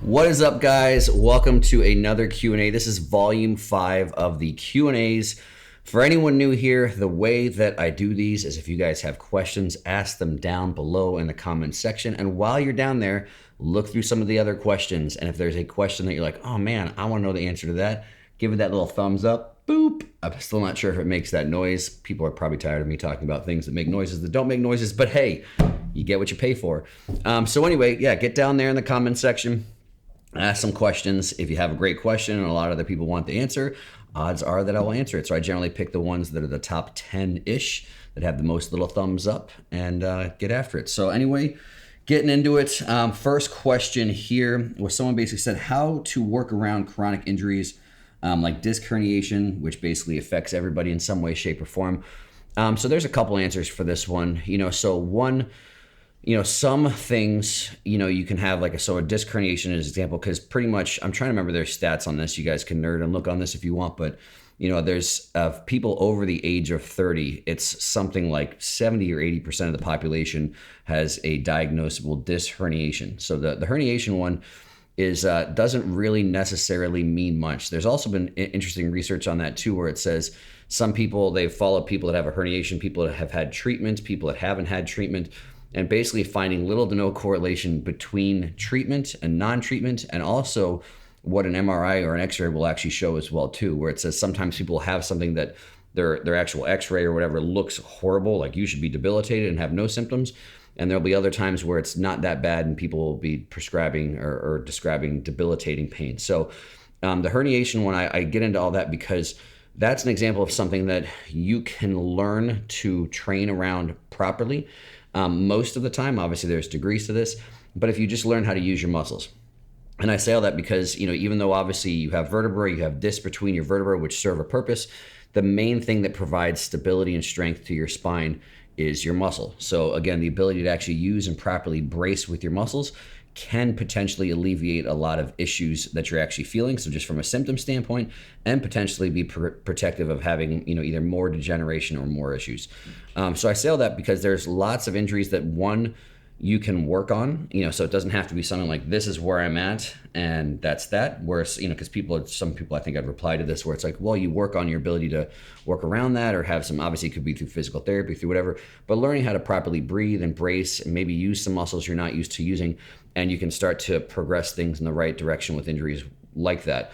What is up, guys? Welcome to another Q&A. This is volume 5 of the Q&As. For anyone new here, the way that I do these is if you guys have questions, ask them down below in the comments section. And while you're down there, look through some of the other questions. And if there's a question that you're like, oh man, I want to know the answer to that, give it that little thumbs up. Boop. I'm still not sure if it makes that noise. People are probably tired of me talking about things that make noises that don't make noises, but hey, you get what you pay for. So anyway, yeah, get down there in the comments section. Ask some questions. If you have a great question and a lot of other people want the answer, odds are that I will answer it. So I generally pick the ones that are the top 10-ish that have the most little thumbs up and get after it. So anyway, getting into it. First question here was someone basically said how to work around chronic injuries like disc herniation, which basically affects everybody in some way, shape, or form. So there's a couple answers for this one. So one, some things, you can have like a disc herniation as an example, because pretty much, I'm trying to remember their stats on this. You guys can nerd and look on this if you want, but there's people over the age of 30, it's something like 70 or 80% of the population has a diagnosable disc herniation. So the herniation one is doesn't really necessarily mean much. There's also been interesting research on that too, where it says some people, they follow people that have a herniation, people that have had treatment, people that haven't had treatment, and basically finding little to no correlation between treatment and non-treatment, and also what an MRI or an X-ray will actually show as well too, where it says sometimes people have something that their actual X-ray or whatever looks horrible, like you should be debilitated and have no symptoms, and there'll be other times where it's not that bad and people will be prescribing or describing debilitating pain. So the herniation one, I get into all that because that's an example of something that you can learn to train around properly. Most of the time, obviously there's degrees to this, but if you just learn how to use your muscles. And I say all that because, even though obviously you have vertebrae, you have discs between your vertebrae, which serve a purpose, the main thing that provides stability and strength to your spine is your muscle. So again, the ability to actually use and properly brace with your muscles can potentially alleviate a lot of issues that you're actually feeling. So just from a symptom standpoint, and potentially be protective of having, either more degeneration or more issues. So I say all that because there's lots of injuries that you can work on, so it doesn't have to be something like this is where I'm at and that's that. Whereas, because some people I think I've replied to this where it's like, well, you work on your ability to work around that or have some, obviously it could be through physical therapy, through whatever, but learning how to properly breathe and brace and maybe use some muscles you're not used to using, and you can start to progress things in the right direction with injuries like that.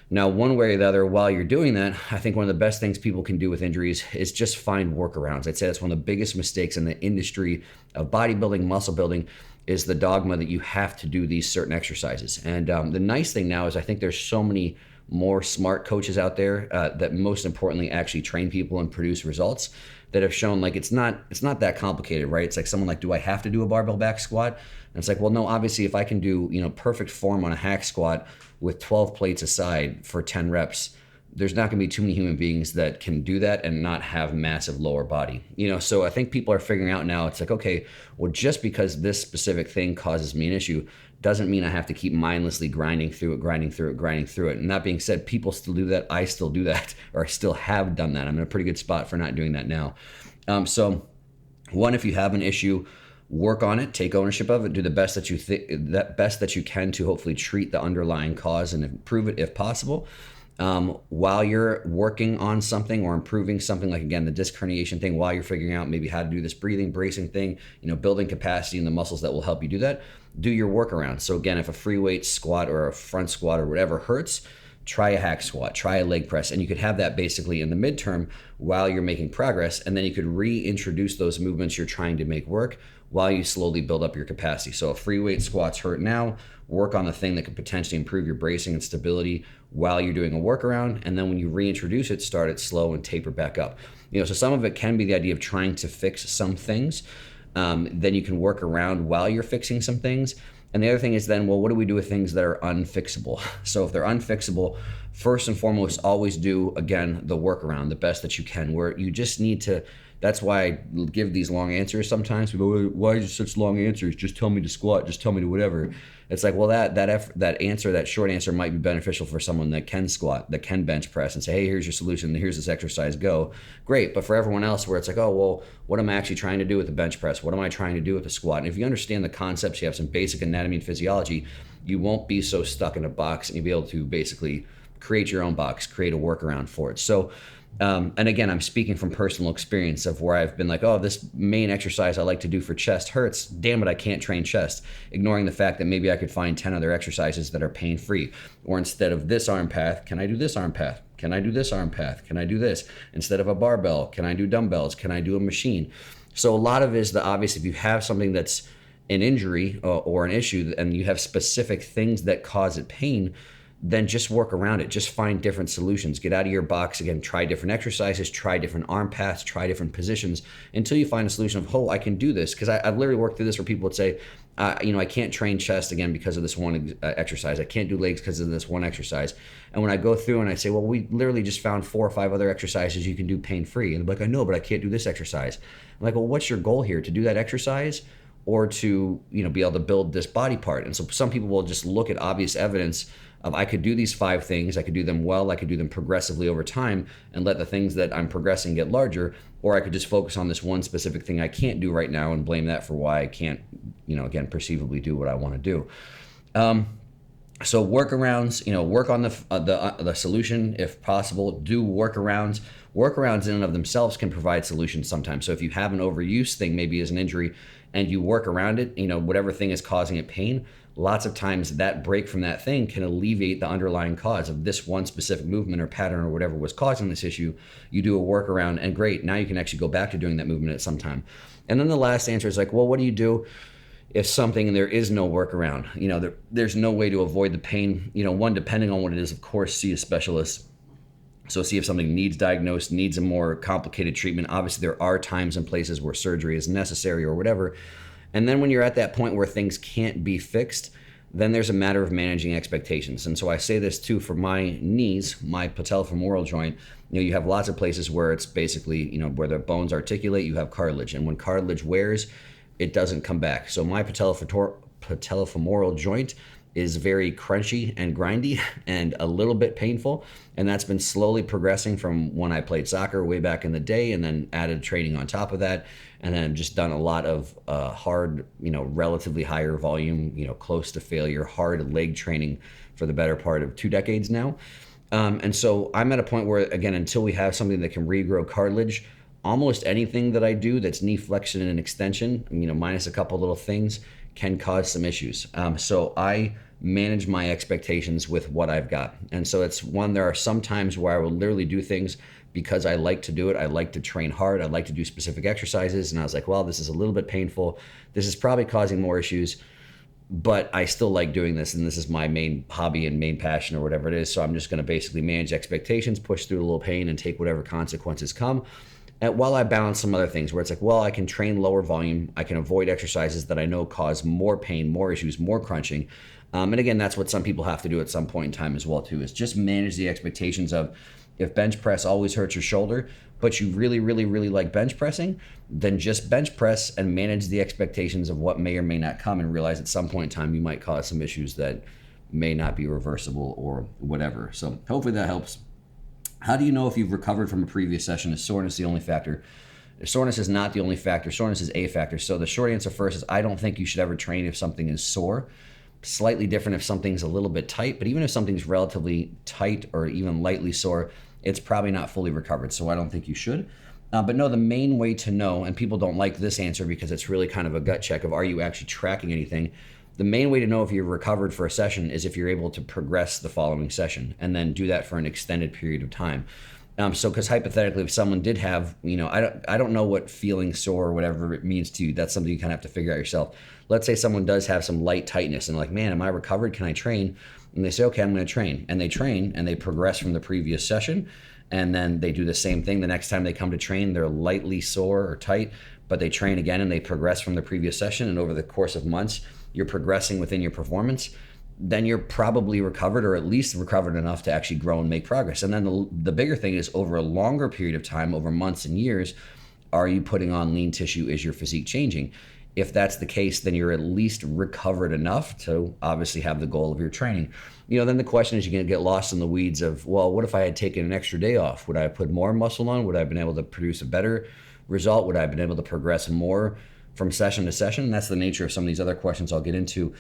Now, one way or the other, while you're doing that, I think one of the best things people can do with injuries is just find workarounds. I'd say that's one of the biggest mistakes in the industry of bodybuilding, muscle building, is the dogma that you have to do these certain exercises. And the nice thing now is I think there's so many more smart coaches out there that most importantly actually train people and produce results that have shown like it's not that complicated, right? It's like someone like, do I have to do a barbell back squat? And it's like, well, no, obviously if I can do, perfect form on a hack squat with 12 plates aside for 10 reps, there's not gonna be too many human beings that can do that and not have massive lower body. So I think people are figuring out now, it's like, okay, well, just because this specific thing causes me an issue doesn't mean I have to keep mindlessly grinding through it. And that being said, people still do that. I still do that, or I still have done that. I'm in a pretty good spot for not doing that now. So one, if you have an issue, work on it, take ownership of it, do the best that you can to hopefully treat the underlying cause and improve it if possible. While you're working on something or improving something, like again, the disc herniation thing, while you're figuring out maybe how to do this breathing, bracing thing, building capacity in the muscles that will help you do that, do your workaround. So again, if a free weight squat or a front squat or whatever hurts, try a hack squat, try a leg press, and you could have that basically in the midterm while you're making progress, and then you could reintroduce those movements you're trying to make work while you slowly build up your capacity. So if free weight squats hurt now, work on the thing that could potentially improve your bracing and stability while you're doing a workaround, and then when you reintroduce it, start it slow and taper back up. So some of it can be the idea of trying to fix some things, then you can work around while you're fixing some things. And the other thing is then, well, what do we do with things that are unfixable? So if they're unfixable, first and foremost, always do, again, the workaround, the best that you can, where you just need to That's why I give these long answers sometimes. People go, why are you such long answers? Just tell me to squat. Just tell me to whatever. It's like, well, that short answer might be beneficial for someone that can squat, that can bench press, and say, hey, here's your solution. Here's this exercise. Go. Great. But for everyone else, where it's like, oh, well, what am I actually trying to do with the bench press? What am I trying to do with the squat? And if you understand the concepts, you have some basic anatomy and physiology, you won't be so stuck in a box, and you'll be able to basically create your own box, create a workaround for it. So, and again, I'm speaking from personal experience of where I've been like, oh, this main exercise I like to do for chest hurts. Damn it, I can't train chest. Ignoring the fact that maybe I could find 10 other exercises that are pain-free. Or instead of this arm path, can I do this arm path? Can I do this arm path? Can I do this? Instead of a barbell, can I do dumbbells? Can I do a machine? So a lot of it is the obvious. If you have something that's an injury or an issue and you have specific things that cause it pain, then just work around it. Just find different solutions. Get out of your box. Again, try different exercises, try different arm paths, try different positions until you find a solution of, oh, I can do this. Because I've literally worked through this where people would say, I can't train chest again because of this one exercise. I can't do legs because of this one exercise. And when I go through and I say, well, we literally just found 4 or 5 other exercises you can do pain-free. And they're like, I know, but I can't do this exercise. I'm like, well, what's your goal here? To do that exercise or to, be able to build this body part? And so some people will just look at obvious evidence of, I could do these 5 things, I could do them well, I could do them progressively over time and let the things that I'm progressing get larger, or I could just focus on this one specific thing I can't do right now and blame that for why I can't, again, perceivably do what I want to do. So workarounds, work on the solution if possible. Do workarounds. Workarounds in and of themselves can provide solutions sometimes. So if you have an overuse thing, maybe as an injury, and you work around it, whatever thing is causing it pain, lots of times that break from that thing can alleviate the underlying cause of this one specific movement or pattern or whatever was causing this issue. You do a workaround and great, now you can actually go back to doing that movement at some time. And then the last answer is like, well, what do you do if something there is no workaround? There's no way to avoid the pain. One, depending on what it is, of course, see a specialist. So see if something needs diagnosed, needs a more complicated treatment. Obviously, there are times and places where surgery is necessary or whatever. And then when you're at that point where things can't be fixed, then there's a matter of managing expectations. And so I say this too for my knees, my patellofemoral joint. You have lots of places where it's basically, where the bones articulate, you have cartilage. And when cartilage wears, it doesn't come back. So my patellofemoral joint is very crunchy and grindy and a little bit painful. And that's been slowly progressing from when I played soccer way back in the day, and then added training on top of that. And then just done a lot of hard, relatively higher volume, close to failure, hard leg training for the better part of 2 decades now. And so I'm at a point where, again, until we have something that can regrow cartilage, almost anything that I do that's knee flexion and extension, minus a couple little things, can cause some issues. So I manage my expectations with what I've got. And so it's one, there are some times where I will literally do things because I like to do it. I like to train hard. I like to do specific exercises. And I was like, well, this is a little bit painful. This is probably causing more issues, but I still like doing this. And this is my main hobby and main passion or whatever it is. So I'm just going to basically manage expectations, push through a little pain and take whatever consequences come. And while I balance some other things where it's like, well, I can train lower volume. I can avoid exercises that I know cause more pain, more issues, more crunching. And again, that's what some people have to do at some point in time as well too, is just manage the expectations of, if bench press always hurts your shoulder, but you really, really, really like bench pressing, then just bench press and manage the expectations of what may or may not come, and realize at some point in time you might cause some issues that may not be reversible or whatever. So hopefully that helps. How do you know if you've recovered from a previous session? Is soreness the only factor? Soreness is not the only factor. Soreness is a factor. So the short answer first is, I don't think you should ever train if something is sore. Slightly different if something's a little bit tight, but even if something's relatively tight or even lightly sore, it's probably not fully recovered. So I don't think you should. But no, the main way to know, and people don't like this answer because it's really kind of a gut check of, are you actually tracking anything? The main way to know if you're recovered for a session is if you're able to progress the following session and then do that for an extended period of time. So because hypothetically, if someone did have, I don't know what feeling sore or whatever it means to you. That's something you kind of have to figure out yourself. Let's say someone does have some light tightness and like, man, am I recovered? Can I train? And they say, okay, I'm going to train. And they train and they progress from the previous session. And then they do the same thing. The next time they come to train, they're lightly sore or tight, but they train again and they progress from the previous session. And over the course of months, you're progressing within your performance. Then you're probably recovered, or at least recovered enough to actually grow and make progress. And then the bigger thing is, over a longer period of time, over months and years, Are you putting on lean tissue? Is your physique changing? If that's the case, then you're at least recovered enough to obviously have the goal of your training. Then the question is, you're going to get lost in the weeds of, well, what if I had taken an extra day off? Would I have put more muscle on? Would I have been able to produce a better result? Would I have been able to progress more from session to session? And that's the nature of some of these other questions I'll get into.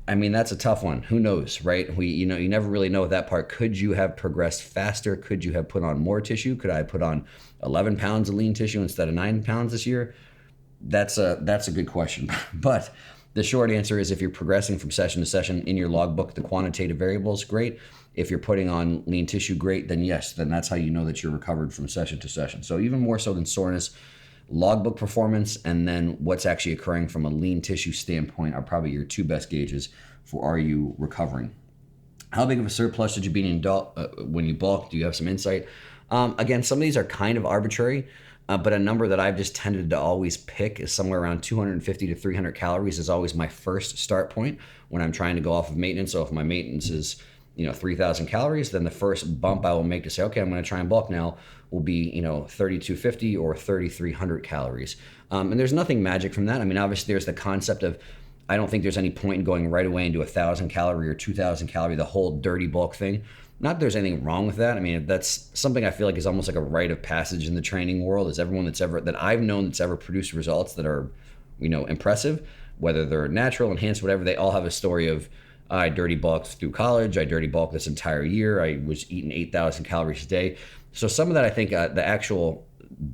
I mean, that's a tough one. Who knows, right? You never really know that part. Could you have progressed faster? Could you have put on more tissue? Could I have put on 11 pounds of lean tissue instead of 9 pounds this year? That's a good question. But the short answer is, if you're progressing from session to session in your logbook, the quantitative variables, great. If you're putting on lean tissue, great. Then yes, then that's how you know that you're recovered from session to session. So even more so than soreness, logbook performance and then what's actually occurring from a lean tissue standpoint are probably your two best gauges for, are you recovering? How big of a surplus did you be in when you bulk? Do you have some insight? Again, some of these are kind of arbitrary, but a number that I've just tended to always pick is somewhere around 250 to 300 calories is always my first start point when I'm trying to go off of maintenance. So if my maintenance is 3,000 calories, then the first bump I will make to say, okay, I'm going to try and bulk now will be 3,250 or 3,300 calories. And there's nothing magic from that. I mean, obviously there's the concept of, I don't think there's any point in going right away into 1,000 calorie or 2,000 calorie, the whole dirty bulk thing. Not that there's anything wrong with that. I mean, that's something I feel like is almost like a rite of passage in the training world. Is everyone that I've known that's ever produced results that are, impressive, whether they're natural, enhanced, whatever, they all have a story of, I dirty bulked through college. I dirty bulked this entire year. I was eating 8,000 calories a day. So some of that, I think, the actual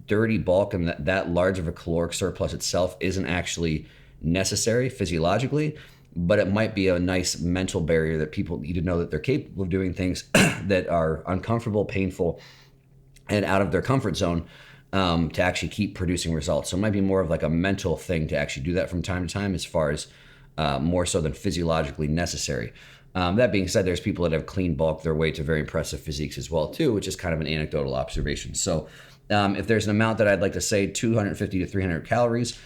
dirty bulk and that large of a caloric surplus itself isn't actually necessary physiologically, but it might be a nice mental barrier that people need to know that they're capable of doing things that are uncomfortable, painful, and out of their comfort zone to actually keep producing results. So it might be more of like a mental thing to actually do that from time to time, as far as more so than physiologically necessary. That being said, there's people that have clean bulked their way to very impressive physiques as well too, which is kind of an anecdotal observation. So if there's an amount that I'd like to say, 250 to 300 calories,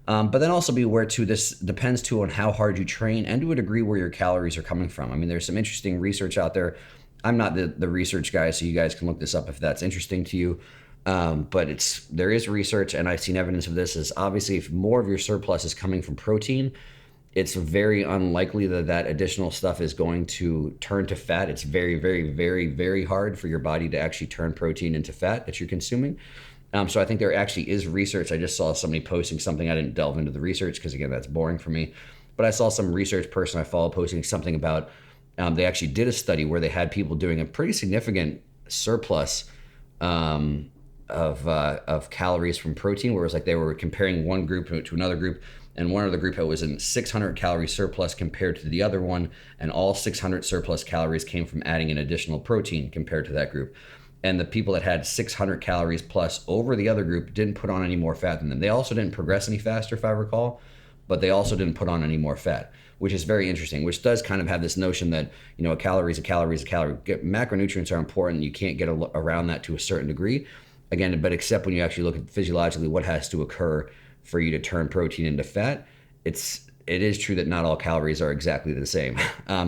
but then also be aware too, this depends too on how hard you train and to a degree where your calories are coming from. I mean, there's some interesting research out there. I'm not the research guy, so you guys can look this up if that's interesting to you. But there is research, and I've seen evidence of this, is obviously if more of your surplus is coming from protein, it's very unlikely that additional stuff is going to turn to fat. It's very, very, very, very hard for your body to actually turn protein into fat that you're consuming. So I think there actually is research. I just saw somebody posting something. I didn't delve into the research because, again, that's boring for me. But I saw some research person I follow posting something about they actually did a study where they had people doing a pretty significant surplus of calories from protein, where it was like they were comparing one group to another group. And one other group, it was in 600 calorie surplus compared to the other one. And all 600 surplus calories came from adding an additional protein compared to that group. And the people that had 600 calories plus over the other group didn't put on any more fat than them. They also didn't progress any faster, if I recall, but they also didn't put on any more fat, which is very interesting, which does kind of have this notion that, a calorie is a calorie is a calorie. Macronutrients are important. You can't get around that to a certain degree. Again, but except when you actually look at physiologically what has to occur for you to turn protein into fat, it is true that not all calories are exactly the same.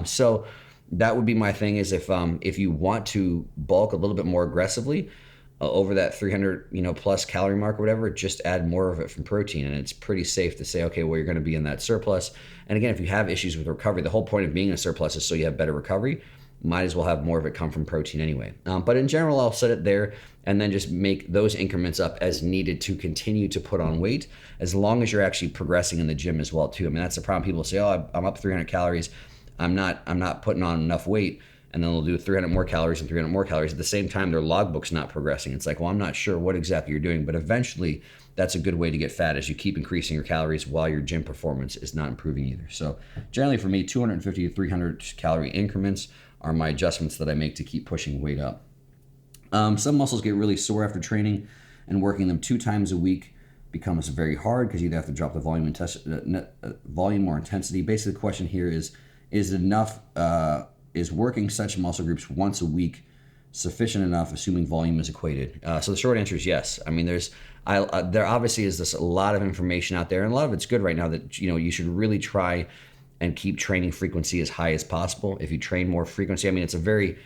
So that would be my thing, is if you want to bulk a little bit more aggressively over that 300 plus calorie mark or whatever, just add more of it from protein, and it's pretty safe to say, okay, well, you're going to be in that surplus. And again, if you have issues with recovery, the whole point of being in a surplus is so you have better recovery. Might as well have more of it come from protein anyway. But in general, I'll set it there and then just make those increments up as needed to continue to put on weight, as long as you're actually progressing in the gym as well too. I mean, that's the problem. People say, oh, I'm up 300 calories. I'm not putting on enough weight. And then they'll do 300 more calories and 300 more calories. At the same time, their logbook's not progressing. It's like, well, I'm not sure what exactly you're doing, but eventually that's a good way to get fat, as you keep increasing your calories while your gym performance is not improving either. So generally for me, 250 to 300 calorie increments are my adjustments that I make to keep pushing weight up. Some muscles get really sore after training, and working them 2 times a week becomes very hard because you either have to drop the volume or intensity. Basically, the question here is working such muscle groups once a week sufficient enough, assuming volume is equated? So the short answer is yes. I mean, there obviously is a lot of information out there, and a lot of it's good right now that you should really try and keep training frequency as high as possible. If you train more frequency, I mean, it's a very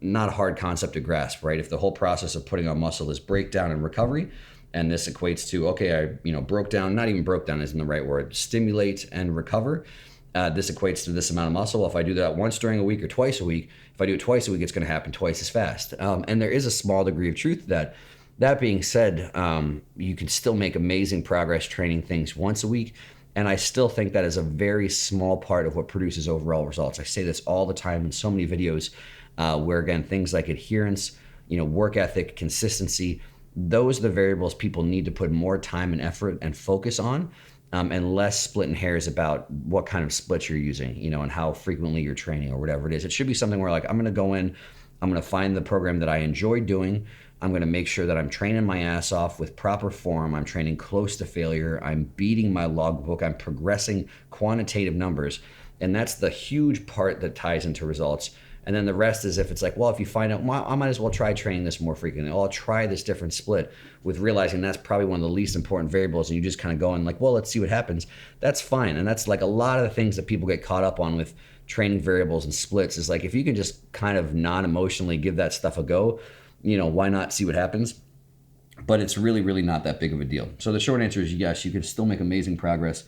not a hard concept to grasp, right? If the whole process of putting on muscle is breakdown and recovery, and this equates to, okay, I broke down, not even broke down isn't the right word, stimulate and recover. This equates to this amount of muscle. Well, if I do that once during a week or twice a week, if I do it twice a week, it's going to happen twice as fast. And there is a small degree of truth to that. That being said, you can still make amazing progress training things once a week. And I still think that is a very small part of what produces overall results. I say this all the time in so many videos where, again, things like adherence, work ethic, consistency, those are the variables people need to put more time and effort and focus on, and less splitting hairs about what kind of splits you're using, and how frequently you're training or whatever it is. It should be something where, like, I'm going to go in, I'm going to find the program that I enjoy doing. I'm going to make sure that I'm training my ass off with proper form. I'm training close to failure. I'm beating my logbook. I'm progressing quantitative numbers. And that's the huge part that ties into results. And then the rest is if it's like, well, if you find out, well, I might as well try training this more frequently. I'll try this different split, with realizing that's probably one of the least important variables. And you just kind of go in like, well, let's see what happens. That's fine. And that's like a lot of the things that people get caught up on with training variables and splits is like, if you can just kind of non-emotionally give that stuff a go, why not see what happens? But it's really, really not that big of a deal. So the short answer is yes, you can still make amazing progress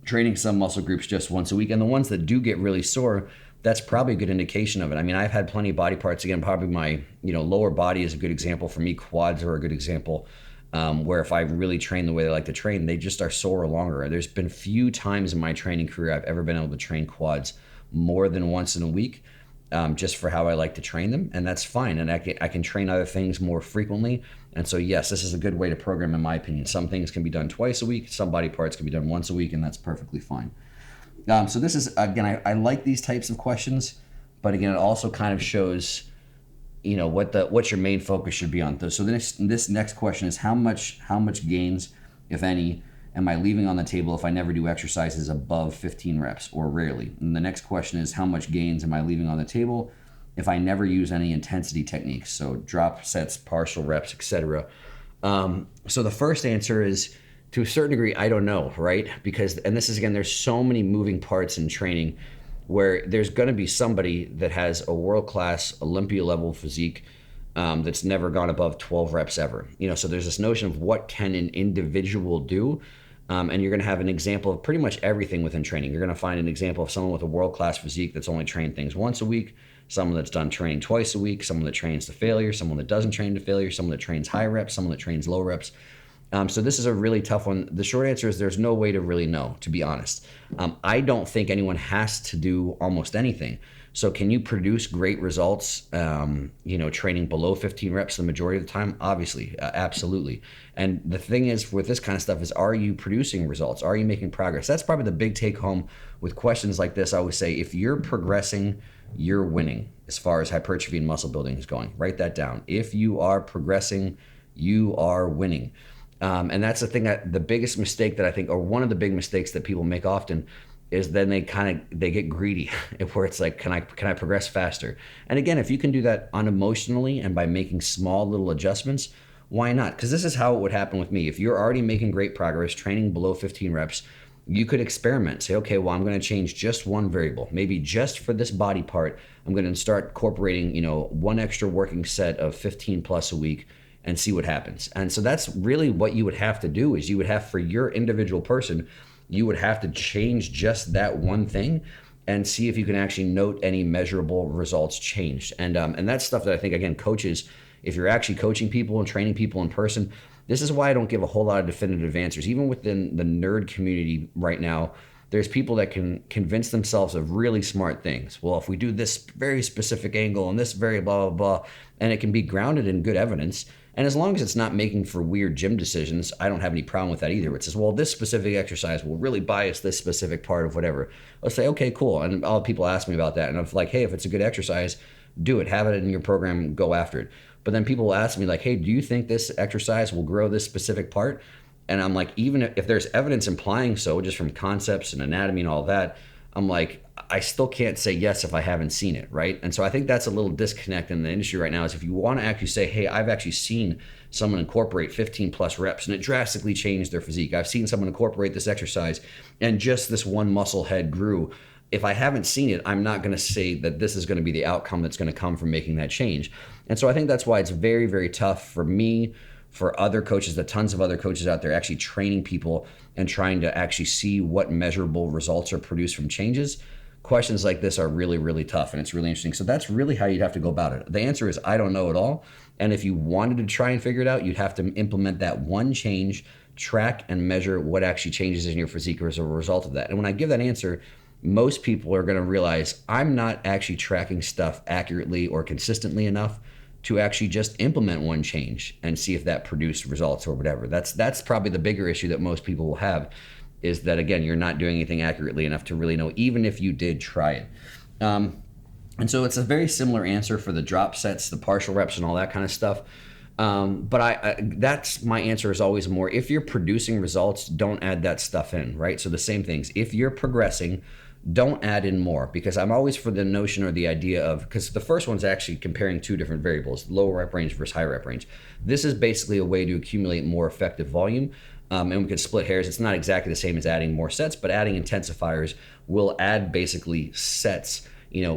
training some muscle groups just once a week. And the ones that do get really sore, that's probably a good indication of it. I mean, I've had plenty of body parts. Again, probably my lower body is a good example for me. Quads are a good example, where if I really train the way they like to train, they just are sore longer. There's been few times in my training career I've ever been able to train quads more than once in a week. Just for how I like to train them, and that's fine. And I can train other things more frequently. And so yes, this is a good way to program, in my opinion. Some things can be done twice a week, some body parts can be done once a week, and that's perfectly fine. So this is, again, I like these types of questions, but again, it also kind of shows, what your main focus should be on. So this next question is how much gains, if any, am I leaving on the table if I never do exercises above 15 reps or rarely? And the next question is how much gains am I leaving on the table if I never use any intensity techniques? So drop sets, partial reps, etc. So the first answer is, to a certain degree, I don't know, right? Because, and this is, again, there's so many moving parts in training where there's going to be somebody that has a world-class Olympia level physique that's never gone above 12 reps ever. So there's this notion of what can an individual do. And you're going to have an example of pretty much everything within training. You're going to find an example of someone with a world-class physique that's only trained things once a week, someone that's done training twice a week, someone that trains to failure, someone that doesn't train to failure, someone that trains high reps, someone that trains low reps. So this is a really tough one. The short answer is there's no way to really know, to be honest. I don't think anyone has to do almost anything. So can you produce great results, training below 15 reps the majority of the time? Obviously, absolutely. And the thing is with this kind of stuff is, are you producing results? Are you making progress? That's probably the big take home with questions like this. I always say, if you're progressing, you're winning as far as hypertrophy and muscle building is going. Write that down. If you are progressing, you are winning. And that's the thing, that the biggest mistake that I think, or one of the big mistakes that people make often, is then they get greedy where it's like, can I progress faster? And again, if you can do that unemotionally and by making small little adjustments, why not? Because this is how it would happen with me. If you're already making great progress, training below 15 reps, you could experiment. Say, okay, well, I'm going to change just one variable. Maybe just for this body part, I'm going to start incorporating, one extra working set of 15 plus a week, and see what happens. And so that's really what you would have to do, is you would have, for your individual person, you would have to change just that one thing and see if you can actually note any measurable results changed. And that's stuff that I think, again, coaches, if you're actually coaching people and training people in person, this is why I don't give a whole lot of definitive answers. Even within the nerd community right now, there's people that can convince themselves of really smart things. Well, if we do this very specific angle and this very blah, blah, blah, and it can be grounded in good evidence. And as long as it's not making for weird gym decisions, I don't have any problem with that either. It says, well, this specific exercise will really bias this specific part of whatever. Let's say, okay, cool. And all people ask me about that. And I'm like, hey, if it's a good exercise, do it. Have it in your program, go after it. But then people will ask me like, hey, do you think this exercise will grow this specific part? And I'm like, even if there's evidence implying so, just from concepts and anatomy and all that, I'm like, I still can't say yes if I haven't seen it, right? And so I think that's a little disconnect in the industry right now, is if you want to actually say, hey, I've actually seen someone incorporate 15 plus reps and it drastically changed their physique. I've seen someone incorporate this exercise and just this one muscle head grew. if I haven't seen it, I'm not going to say that this is going to be the outcome that's going to come from making that change. And so I think that's why it's very, very tough for me, for other coaches, the tons of other coaches out there actually training people and trying to actually see what measurable results are produced from changes. Questions like this are really, really tough, and it's really interesting. So that's really how you'd have to go about it. The answer is I don't know at all. And if you wanted to try and figure it out, you'd have to implement that one change, track and measure what actually changes in your physique as a result of that. And when I give that answer, most people are going to realize I'm not actually tracking stuff accurately or consistently enough to actually just implement one change and see if that produced results or whatever. That's probably the bigger issue that most people will have, is that, again, you're not doing anything accurately enough to really know, even if you did try it. And so it's a very similar answer for the drop sets, the partial reps and all that kind of stuff. But that's my answer is always more, if you're producing results, don't add that stuff in, right? So the same things. If you're progressing, don't add in more, because I'm always for the notion or the idea of, because the first one's actually comparing two different variables, low rep range versus high rep range. This is basically a way to accumulate more effective volume. And we could split hairs. It's not exactly the same as adding more sets, but adding intensifiers will add basically sets,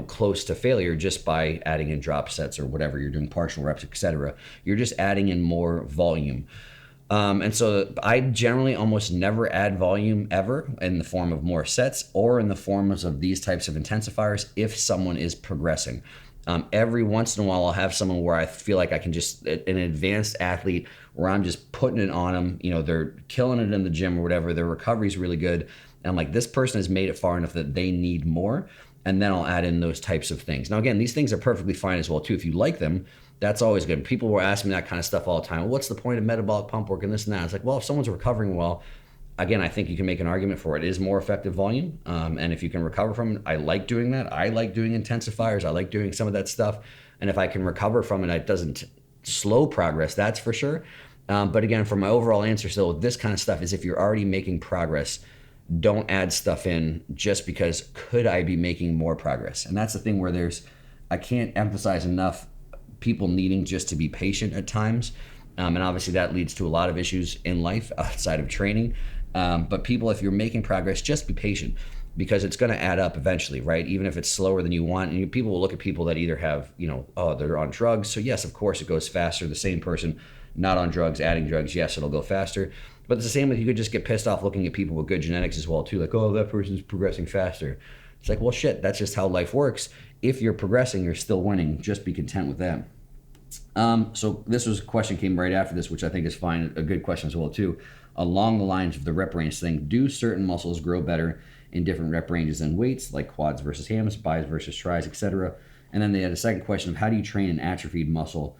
close to failure just by adding in drop sets or whatever you're doing, partial reps, etc. You're just adding in more volume. And so I generally almost never add volume ever in the form of more sets or in the forms of these types of intensifiers if someone is progressing. Every once in a while, I'll have someone where I feel like I can just, an advanced athlete where I'm just putting it on them, they're killing it in the gym or whatever, their recovery is really good. And I'm like, this person has made it far enough that they need more. And then I'll add in those types of things. Now, again, these things are perfectly fine as well, too. If you like them, that's always good. People will ask me that kind of stuff all the time. Well, what's the point of metabolic pump work and this and that? It's like, well, if someone's recovering well, again, I think you can make an argument for it. It is more effective volume. And if you can recover from it, I like doing that. I like doing intensifiers. I like doing some of that stuff. And if I can recover from it, it doesn't slow progress, that's for sure. But again, for my overall answer still, this kind of stuff is if you're already making progress, don't add stuff in just because could I be making more progress? And that's the thing where I can't emphasize enough people needing just to be patient at times. And obviously that leads to a lot of issues in life outside of training. But people, if you're making progress, just be patient, because it's going to add up eventually, right? Even if it's slower than you want. And people will look at people that either have, they're on drugs. So yes, of course it goes faster. The same person not on drugs, adding drugs, yes, it'll go faster. But it's the same with, you could just get pissed off looking at people with good genetics as well too. Like, oh, that person's progressing faster. It's like, well, shit, that's just how life works. If you're progressing, you're still winning. Just be content with that. So this was a question came right after this, which I think is fine. A good question as well too. Along the lines of the rep range thing, do certain muscles grow better in different rep ranges than weights, like quads versus hams, bis versus tris, etc.? And then they had a second question of, how do you train an atrophied muscle?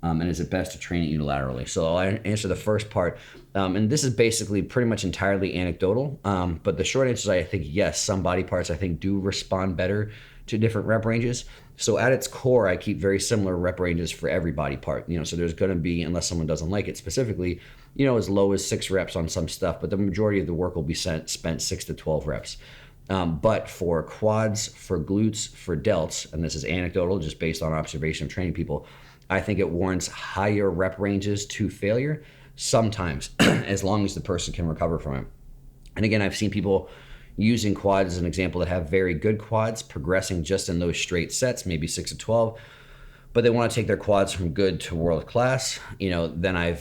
And is it best to train it unilaterally? So I'll answer the first part. And this is basically pretty much entirely anecdotal. But the short answer is, I think, yes, some body parts I think do respond better to different rep ranges. So at its core, I keep very similar rep ranges for every body part. So there's going to be, unless someone doesn't like it specifically, as low as 6 reps on some stuff, but the majority of the work will be spent 6 to 12 reps. But for quads, for glutes, for delts, and this is anecdotal, just based on observation of training people, I think it warrants higher rep ranges to failure sometimes, as long as the person can recover from it. And again, I've seen people using quads as an example that have very good quads, progressing just in those straight sets, maybe 6 to 12, but they want to take their quads from good to world class. Then I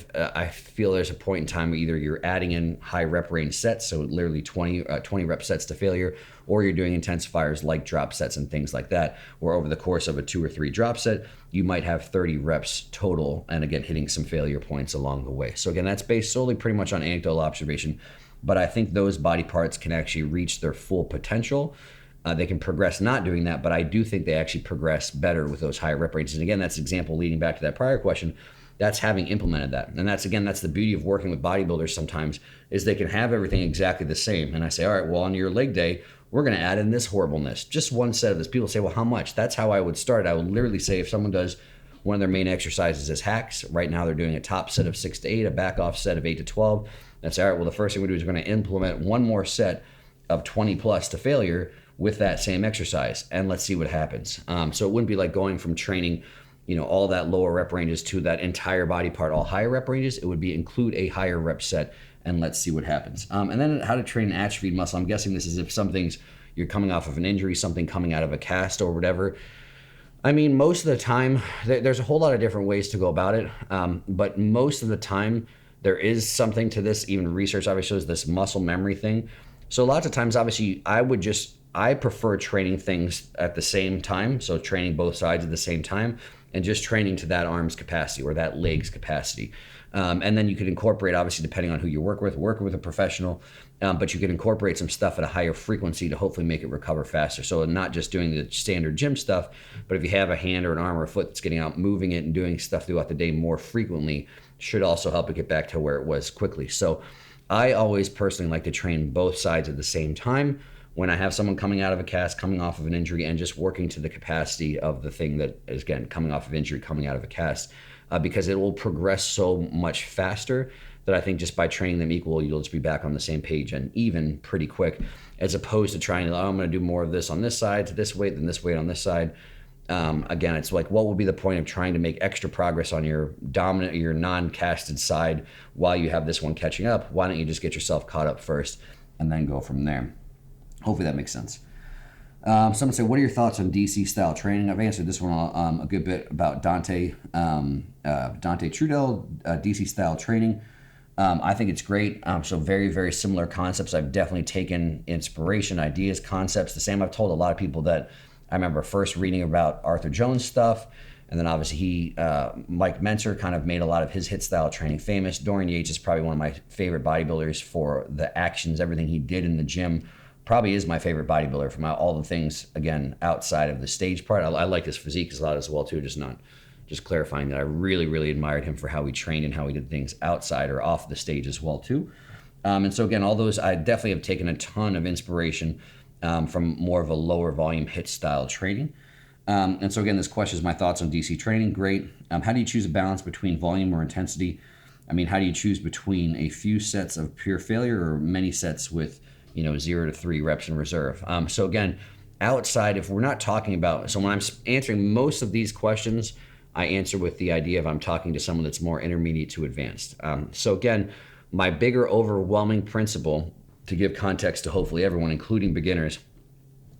feel there's a point in time where either you're adding in high rep range sets, so literally 20 rep sets to failure, or you're doing intensifiers like drop sets and things like that, where over the course of a 2 or 3 drop set, you might have 30 reps total, and again, hitting some failure points along the way. So again, that's based solely pretty much on anecdotal observation, but I think those body parts can actually reach their full potential. They can progress not doing that, but I do think they actually progress better with those higher rep ranges. And again, that's an example leading back to that prior question. That's having implemented that. And that's the beauty of working with bodybuilders sometimes, is they can have everything exactly the same. And I say, all right, well, on your leg day, we're going to add in this horribleness, just one set of this. People say, well, how much? That's how I would start. I would literally say, if someone does one of their main exercises is hacks, right now they're doing a top set of 6 to 8, a back off set of 8 to 12. That's all right. Well, the first thing we do is we're going to implement one more set of 20 plus to failure with that same exercise, and let's see what happens. So it wouldn't be like going from training, all that lower rep ranges to that entire body part, all higher rep ranges. It would be include a higher rep set, and let's see what happens. And then how to train an atrophied muscle. I'm guessing this is if something's, you're coming off of an injury, something coming out of a cast or whatever. I mean, most of the time, there's a whole lot of different ways to go about it. But most of the time, there is something to this. Even research obviously shows this muscle memory thing. So lots of times, obviously, I prefer training things at the same time. So training both sides at the same time and just training to that arm's capacity or that leg's capacity. And then you could incorporate, obviously, depending on who you work with a professional, but you could incorporate some stuff at a higher frequency to hopefully make it recover faster. So not just doing the standard gym stuff, but if you have a hand or an arm or a foot that's getting out, moving it and doing stuff throughout the day more frequently should also help it get back to where it was quickly. So I always personally like to train both sides at the same time when I have someone coming out of a cast, coming off of an injury, and just working to the capacity of the thing that is, again, coming off of injury, coming out of a cast, because it will progress so much faster that I think just by training them equal, you'll just be back on the same page and even pretty quick, as opposed to trying to, oh, I'm going to do more of this on this side to this weight than this weight on this side. Again, it's like, what will be the point of trying to make extra progress on your dominant, your non-casted side while you have this one catching up? Why don't you just get yourself caught up first and then go from there? Hopefully that makes sense. Someone said, what are your thoughts on DC style training? I've answered this one a good bit about Dante Trudel, DC style training. I think it's great. So very, very similar concepts. I've definitely taken inspiration, ideas, concepts. The same. I've told a lot of people that I remember first reading about Arthur Jones stuff. And then obviously Mike Mentzer kind of made a lot of his HIIT style training famous. Dorian Yates is probably one of my favorite bodybuilders for the actions, everything he did in the gym. Probably is my favorite bodybuilder from all the things, again, outside of the stage part. I like his physique a lot as well, too, just clarifying that I really, really admired him for how he trained and how he did things outside or off the stage as well, too. And so, again, all those, I definitely have taken a ton of inspiration from more of a lower volume HIIT style training. And so, again, this question is my thoughts on DC training. Great. How do you choose a balance between volume or intensity? I mean, how do you choose between a few sets of pure failure or many sets with 0 to 3 reps in reserve? So again, outside, if we're not talking about, so when I'm answering most of these questions, I answer with the idea of I'm talking to someone that's more intermediate to advanced. So again, my bigger overwhelming principle, to give context to hopefully everyone, including beginners,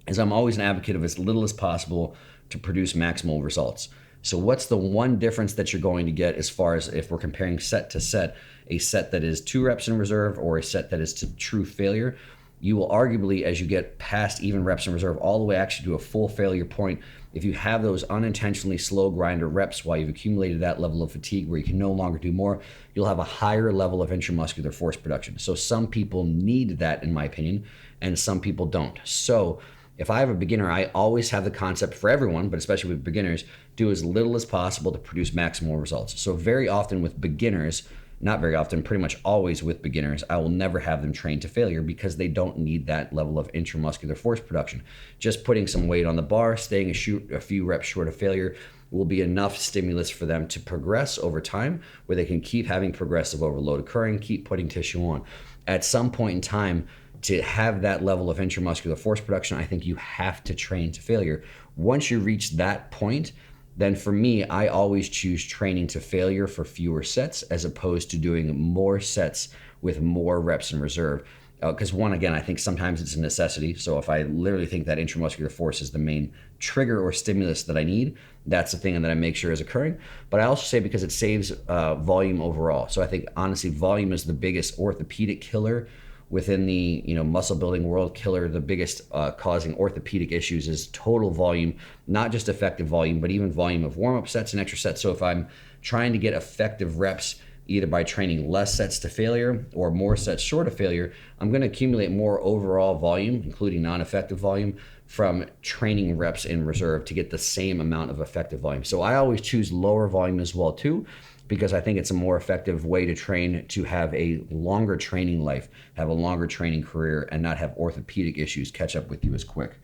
is I'm always an advocate of as little as possible to produce maximal results. So what's the one difference that you're going to get as far as if we're comparing set to set, a set that is 2 reps in reserve or a set that is to true failure? You will arguably, as you get past even reps in reserve, all the way actually to a full failure point, if you have those unintentionally slow grinder reps while you've accumulated that level of fatigue where you can no longer do more, you'll have a higher level of intramuscular force production. So some people need that, in my opinion, and some people don't. So if I have a beginner, I always have the concept for everyone, but especially with beginners, do as little as possible to produce maximal results. So very often with beginners, not very often, pretty much always with beginners, I will never have them train to failure because they don't need that level of intramuscular force production. Just putting some weight on the bar, staying a few reps short of failure will be enough stimulus for them to progress over time where they can keep having progressive overload occurring, keep putting tissue on. At some point in time, to have that level of intramuscular force production, I think you have to train to failure. Once you reach that point, then for me, I always choose training to failure for fewer sets as opposed to doing more sets with more reps in reserve. Because one, again, I think sometimes it's a necessity. So if I literally think that intramuscular force is the main trigger or stimulus that I need, that's the thing that I make sure is occurring. But I also say because it saves volume overall. So I think honestly, volume is the biggest orthopedic killer within the muscle building world. The biggest causing orthopedic issues is total volume, not just effective volume, but even volume of warm-up sets and extra sets. So if I'm trying to get effective reps either by training less sets to failure or more sets short of failure, I'm going to accumulate more overall volume, including non-effective volume, from training reps in reserve to get the same amount of effective volume. So I always choose lower volume as well too, because I think it's a more effective way to train to have a longer training life, have a longer training career, and not have orthopedic issues catch up with you as quick.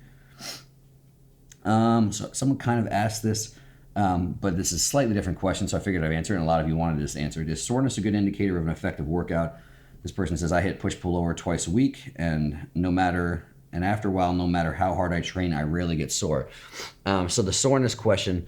So someone kind of asked this, but this is a slightly different question, so I figured I'd answer it, and a lot of you wanted this answered. Is soreness a good indicator of an effective workout? This person says, I hit push-pull over twice a week, and after a while, no matter how hard I train, I rarely get sore. So the soreness question,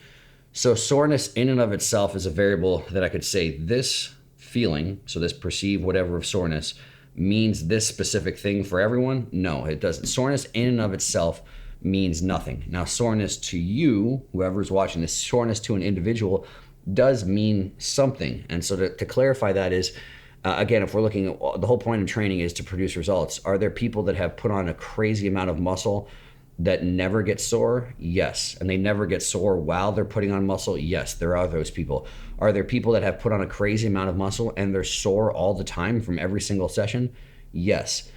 so soreness in and of itself is a variable that I could say this feeling, so this perceived whatever of soreness, means this specific thing for everyone. No, it doesn't. Soreness in and of itself means nothing. Now, soreness to you, whoever's watching this, soreness to an individual does mean something. And so to clarify that is, again, if we're looking at the whole point of training is to produce results. Are there people that have put on a crazy amount of muscle that never get sore? Yes. And they never get sore while they're putting on muscle? Yes, there are those people. Are there people that have put on a crazy amount of muscle and they're sore all the time from every single session? Yes.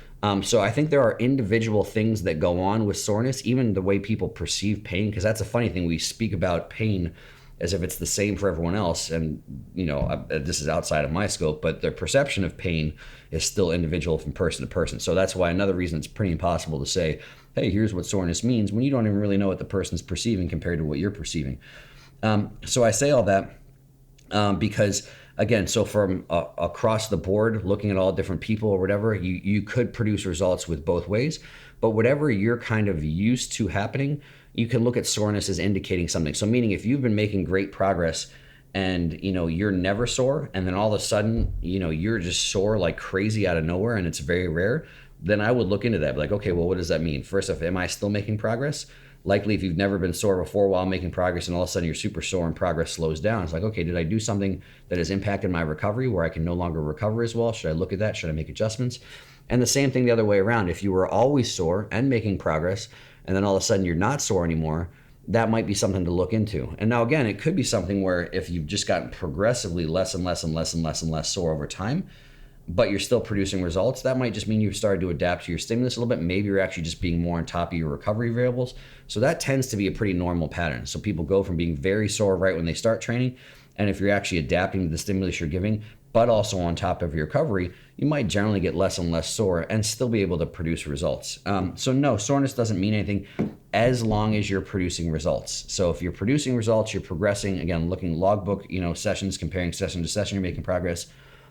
So I think there are individual things that go on with soreness, even the way people perceive pain, because that's a funny thing. We speak about pain as if it's the same for everyone else. And, this is outside of my scope, but their perception of pain is still individual from person to person. So that's why another reason it's pretty impossible to say, hey, here's what soreness means, when you don't even really know what the person's perceiving compared to what you're perceiving. So I say all that because, again, so from across the board, looking at all different people or whatever, you could produce results with both ways. But whatever you're kind of used to happening, you can look at soreness as indicating something. So meaning if you've been making great progress and, you're never sore, and then all of a sudden, you're just sore like crazy out of nowhere and it's very rare, then I would look into that. Be like, okay, well, what does that mean? First off, am I still making progress? Likely if you've never been sore before while making progress and all of a sudden you're super sore and progress slows down, it's like, okay, did I do something that has impacted my recovery where I can no longer recover as well? Should I look at that? Should I make adjustments? And the same thing the other way around. If you were always sore and making progress and then all of a sudden you're not sore anymore, that might be something to look into. And now again, it could be something where if you've just gotten progressively less and less and less and less and less sore over time, but you're still producing results, that might just mean you've started to adapt to your stimulus a little bit. Maybe you're actually just being more on top of your recovery variables. So that tends to be a pretty normal pattern. So people go from being very sore right when they start training, and if you're actually adapting to the stimulus you're giving, but also on top of your recovery, you might generally get less and less sore and still be able to produce results. So no, soreness doesn't mean anything as long as you're producing results. So if you're producing results, you're progressing, again, looking logbook, sessions, comparing session to session, you're making progress.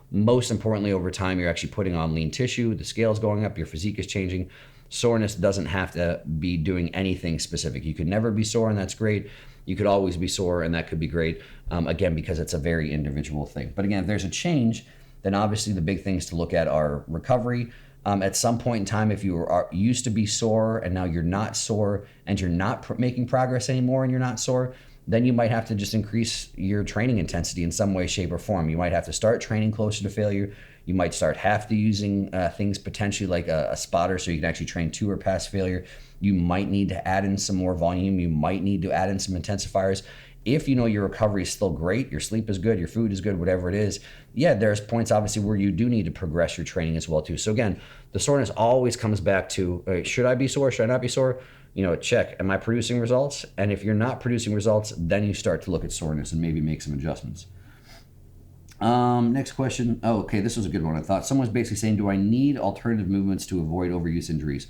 Most importantly, over time, you're actually putting on lean tissue, the scale's going up, your physique is changing. Soreness doesn't have to be doing anything specific. You could never be sore, and that's great. You could always be sore, and that could be great, again, because it's a very individual thing. But again, if there's a change, then obviously the big things to look at are recovery. At some point in time, if you are used to be sore and now you're not sore and you're not making progress anymore and you're not sore, then you might have to just increase your training intensity in some way, shape, or form. You might have to start training closer to failure. You might start have to using things potentially like a spotter so you can actually train to or past failure. You might need to add in some more volume. You might need to add in some intensifiers. If your recovery is still great, your sleep is good, your food is good, whatever it is, there's points obviously where you do need to progress your training as well too. So again, the soreness always comes back to, should I be sore? Should I not be sore? Check, am I producing results? And if you're not producing results, then you start to look at soreness and maybe make some adjustments. Next question. Oh, okay, this was a good one. I thought someone's basically saying, do I need alternative movements to avoid overuse injuries?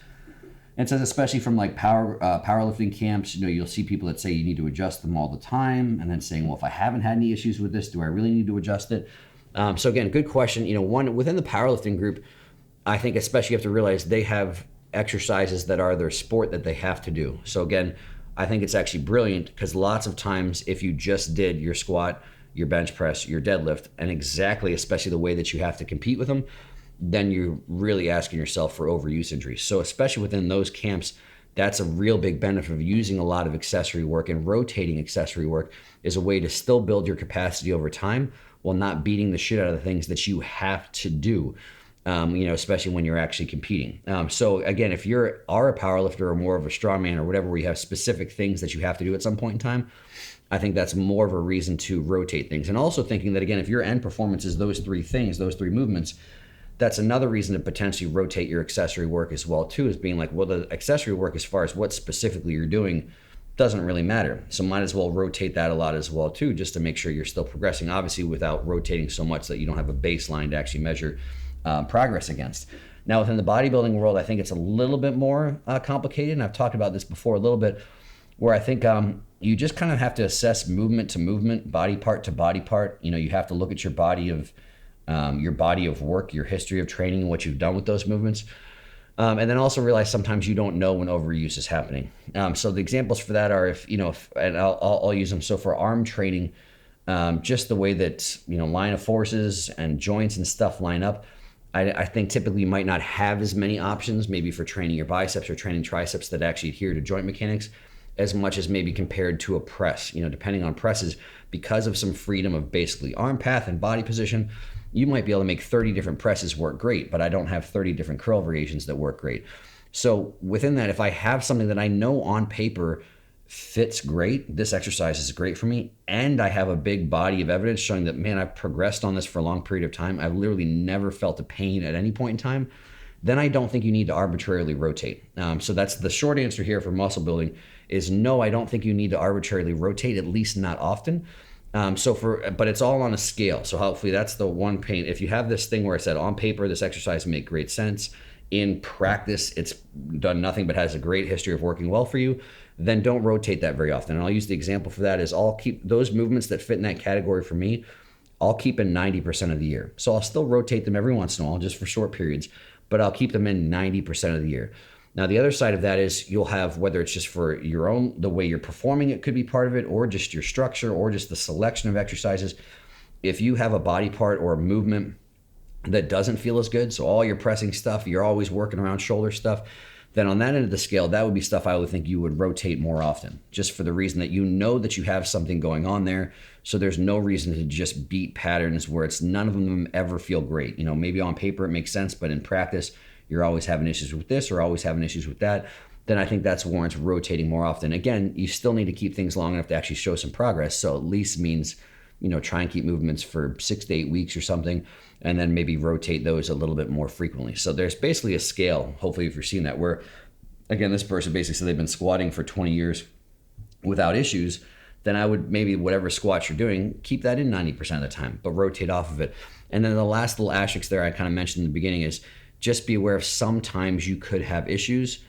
And it says, especially from like powerlifting camps, you'll see people that say you need to adjust them all the time, and then saying, well, if I haven't had any issues with this, do I really need to adjust it? So again, good question. One within the powerlifting group, I think especially you have to realize they have exercises that are their sport that they have to do. So again, I think it's actually brilliant because lots of times if you just did your squat, your bench press, your deadlift, and exactly, especially the way that you have to compete with them, then you're really asking yourself for overuse injuries. So especially within those camps, that's a real big benefit of using a lot of accessory work, and rotating accessory work is a way to still build your capacity over time while not beating the shit out of the things that you have to do. Especially when you're actually competing. So again, if you are a powerlifter or more of a strongman or whatever, where you have specific things that you have to do at some point in time, I think that's more of a reason to rotate things. And also thinking that, again, if your end performance is those three things, those three movements, that's another reason to potentially rotate your accessory work as well too, is being like, well, the accessory work as far as what specifically you're doing doesn't really matter. So might as well rotate that a lot as well too, just to make sure you're still progressing, obviously without rotating so much that you don't have a baseline to actually measure progress against. Now within the bodybuilding world, I think it's a little bit more complicated, and I've talked about this before a little bit, where I think you just kind of have to assess movement to movement, body part to body part. You have to look at your body of work, your history of training, what you've done with those movements, and then also realize sometimes you don't know when overuse is happening. So the examples for that are and I'll use them. So for arm training, just the way that line of forces and joints and stuff line up, I think typically you might not have as many options, maybe for training your biceps or training triceps that actually adhere to joint mechanics, as much as maybe compared to a press. Depending on presses, because of some freedom of basically arm path and body position, you might be able to make 30 different presses work great, but I don't have 30 different curl variations that work great. So within that, if I have something that I know on paper fits great, this exercise is great for me, and I have a big body of evidence showing that, man, I've progressed on this for a long period of time, I've literally never felt a pain at any point in time, then I don't think you need to arbitrarily rotate. So that's the short answer here for muscle building is no, I don't think you need to arbitrarily rotate, at least not often. But it's all on a scale. So hopefully that's the one pain. If you have this thing where I said on paper, this exercise make great sense, in practice, it's done nothing but has a great history of working well for you, then don't rotate that very often. And I'll use the example for that is I'll keep those movements that fit in that category for me, I'll keep in 90% of the year. So I'll still rotate them every once in a while, just for short periods, but I'll keep them in 90% of the year. Now, the other side of that is you'll have, whether it's just for your own, the way you're performing it could be part of it, or just your structure, or just the selection of exercises. If you have a body part or a movement that doesn't feel as good, so all your pressing stuff, you're always working around shoulder stuff, then on that end of the scale, that would be stuff I would think you would rotate more often, just for the reason that you know that you have something going on there. So there's no reason to just beat patterns where it's none of them ever feel great. Maybe on paper it makes sense, but in practice, you're always having issues with this or always having issues with that. Then I think that's warrants rotating more often. Again, you still need to keep things long enough to actually show some progress. So at least means, try and keep movements for 6 to 8 weeks or something, and then maybe rotate those a little bit more frequently. So there's basically a scale, hopefully if you're seeing that, where, again, this person basically said they've been squatting for 20 years without issues, then I would maybe whatever squats you're doing, keep that in 90% of the time, but rotate off of it. And then the last little asterisk there I kind of mentioned in the beginning is just be aware of sometimes you could have issues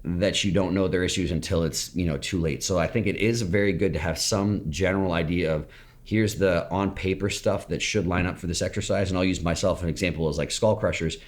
that you don't know they're issues until it's, too late. So I think it is very good to have some general idea of here's the on paper stuff that should line up for this exercise. And I'll use myself an example as like skull crushers.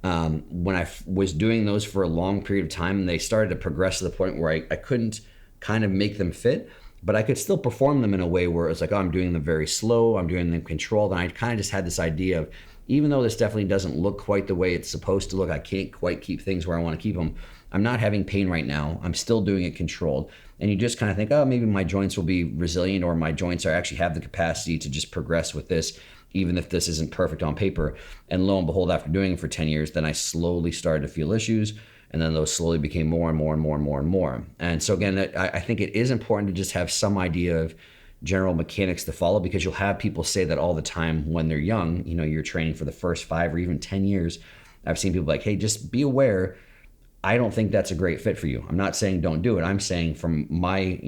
When I was doing those for a long period of time, and they started to progress to the point where I couldn't kind of make them fit, but I could still perform them in a way where it's like, oh, I'm doing them very slow, I'm doing them controlled. And I kind of just had this idea of, even though this definitely doesn't look quite the way it's supposed to look, I can't quite keep things where I want to keep them, I'm not having pain right now, I'm still doing it controlled. And you just kind of think, oh, maybe my joints will be resilient, or my joints are actually have the capacity to just progress with this, even if this isn't perfect on paper. And lo and behold, after doing it for 10 years, then I slowly started to feel issues. And then those slowly became more and more and more and more and more. And so again, I think it is important to just have some idea of general mechanics to follow, because you'll have people say that all the time when they're young, you're training for the first 5 or even 10 years. I've seen people like, hey, just be aware, I don't think that's a great fit for you. I'm not saying don't do it. I'm saying from my,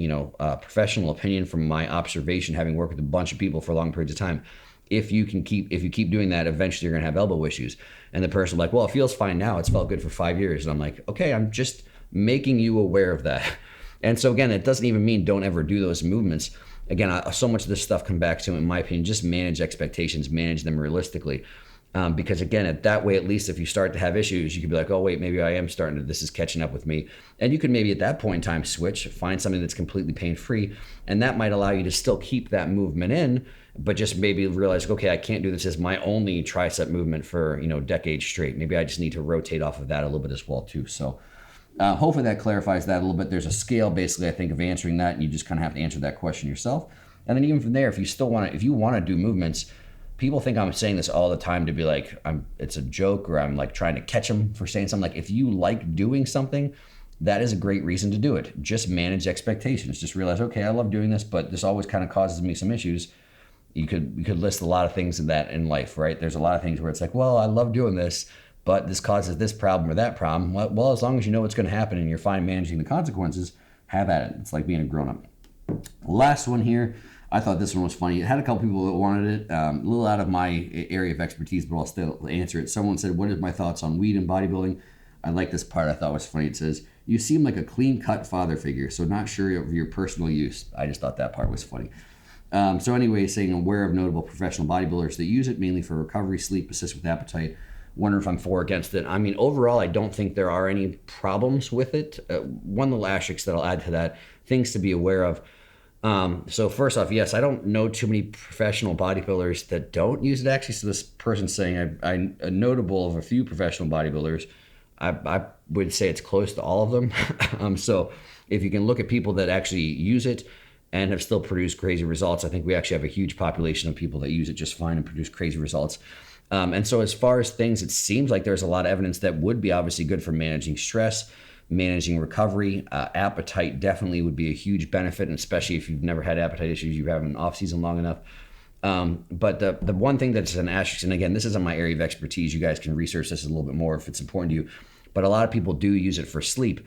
professional opinion, from my observation, having worked with a bunch of people for long periods of time, if you keep doing that, eventually you're gonna have elbow issues. And the person like, well, it feels fine now. It's felt good for 5 years. And I'm like, okay, I'm just making you aware of that. And so again, it doesn't even mean don't ever do those movements. Again, so much of this stuff come back to, in my opinion, just manage expectations, manage them realistically. Because again, that way, at least if you start to have issues, you could be like, oh wait, maybe I am starting to, this is catching up with me. And you can maybe at that point in time switch, find something that's completely pain-free. And that might allow you to still keep that movement in, but just maybe realize, okay, I can't do this as my only tricep movement for, decades straight. Maybe I just need to rotate off of that a little bit as well too. So hopefully that clarifies that a little bit. There's a scale basically, I think, of answering that, and you just kind of have to answer that question yourself. And then even from there, if you want to do movements, people think I'm saying this all the time to be like, it's a joke, or I'm like trying to catch them for saying something. Like, if you like doing something, that is a great reason to do it. Just manage expectations. Just realize, okay, I love doing this, but this always kind of causes me some issues. You could list a lot of things in that in life, right? There's a lot of things where it's like, well, I love doing this, but this causes this problem or that problem. Well, as long as you know what's going to happen and you're fine managing the consequences, have at it. It's like being a grown-up. Last one here. I thought this one was funny. It had a couple people that wanted it, a little out of my area of expertise, but I'll still answer it. Someone said, what are my thoughts on weed and bodybuilding? I like this part. I thought was funny. It says, you seem like a clean-cut father figure, so not sure of your personal use. I just thought that part was funny. So anyway, saying aware of notable professional bodybuilders that use it, mainly for recovery, sleep, assist with appetite. Wonder if I'm for or against it. I mean, overall, I don't think there are any problems with it. One little asterisk that I'll add to that, things to be aware of. So first off, yes, I don't know too many professional bodybuilders that don't use it. Actually, so this person's saying I notable of a few professional bodybuilders. I would say it's close to all of them. So if you can look at people that actually use it and have still produced crazy results, I think we actually have a huge population of people that use it just fine and produce crazy results. And so as far as things, it seems like there's a lot of evidence that would be obviously good for managing stress, managing recovery. Appetite definitely would be a huge benefit, and especially if you've never had appetite issues, you haven't off season long enough. But the one thing that's an asterisk, and again, this isn't my area of expertise. You guys can research this a little bit more if it's important to you. But a lot of people do use it for sleep.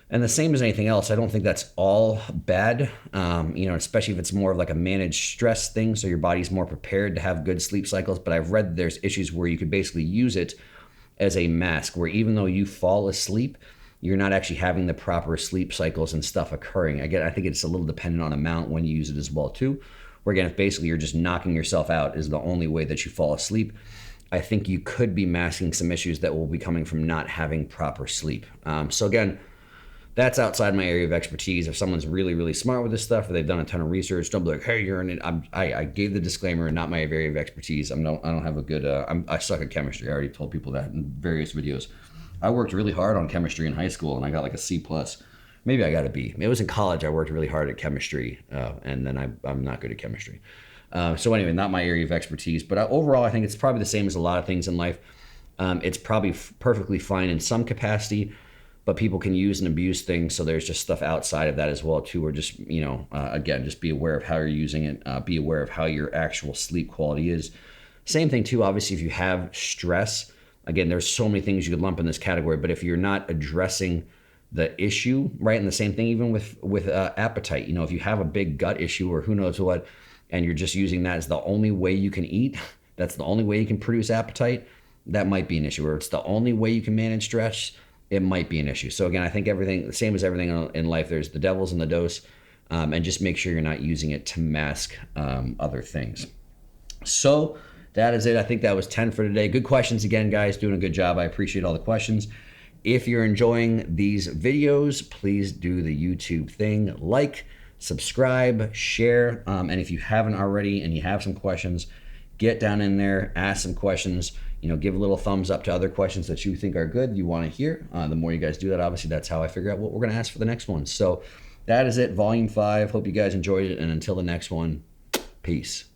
And the same as anything else, I don't think that's all bad, especially if it's more of like a managed stress thing, so your body's more prepared to have good sleep cycles. But I've read there's issues where you could basically use it as a mask, where even though you fall asleep, you're not actually having the proper sleep cycles and stuff occurring. Again, I think it's a little dependent on amount when you use it as well too. Where again, if basically you're just knocking yourself out is the only way that you fall asleep, I think you could be masking some issues that will be coming from not having proper sleep. So again, that's outside my area of expertise. If someone's really, really smart with this stuff, or they've done a ton of research, don't be like, hey, you're in it. I gave the disclaimer, not my area of expertise. I don't have a good, I suck at chemistry. I already told people that in various videos. I worked really hard on chemistry in high school, and I got like a C+. Maybe I got a B. It was in college. I worked really hard at chemistry, and then I'm not good at chemistry. So anyway, not my area of expertise. But overall, I think it's probably the same as a lot of things in life. It's probably perfectly fine in some capacity, but people can use and abuse things. So there's just stuff outside of that as well too, or just, again, just be aware of how you're using it. Be aware of how your actual sleep quality is. Same thing too, obviously, if you have stress, again, there's so many things you could lump in this category, but if you're not addressing the issue, right? And the same thing even with appetite. If you have a big gut issue or who knows what, and you're just using that as the only way you can eat, that's the only way you can produce appetite, that might be an issue. Or it's the only way you can manage stress, it might be an issue. So again, I think everything, the same as everything in life, there's the devil's in the dose, and just make sure you're not using it to mask other things. So that is it. I think that was 10 for today. Good questions again, guys. Doing a good job. I appreciate all the questions. If you're enjoying these videos, please do the YouTube thing. Like, subscribe, share. And if you haven't already and you have some questions, get down in there, ask some questions. Give a little thumbs up to other questions that you think are good, you want to hear. The more you guys do that, obviously, that's how I figure out what we're going to ask for the next one. So that is it, Volume 5. Hope you guys enjoyed it. And until the next one, peace.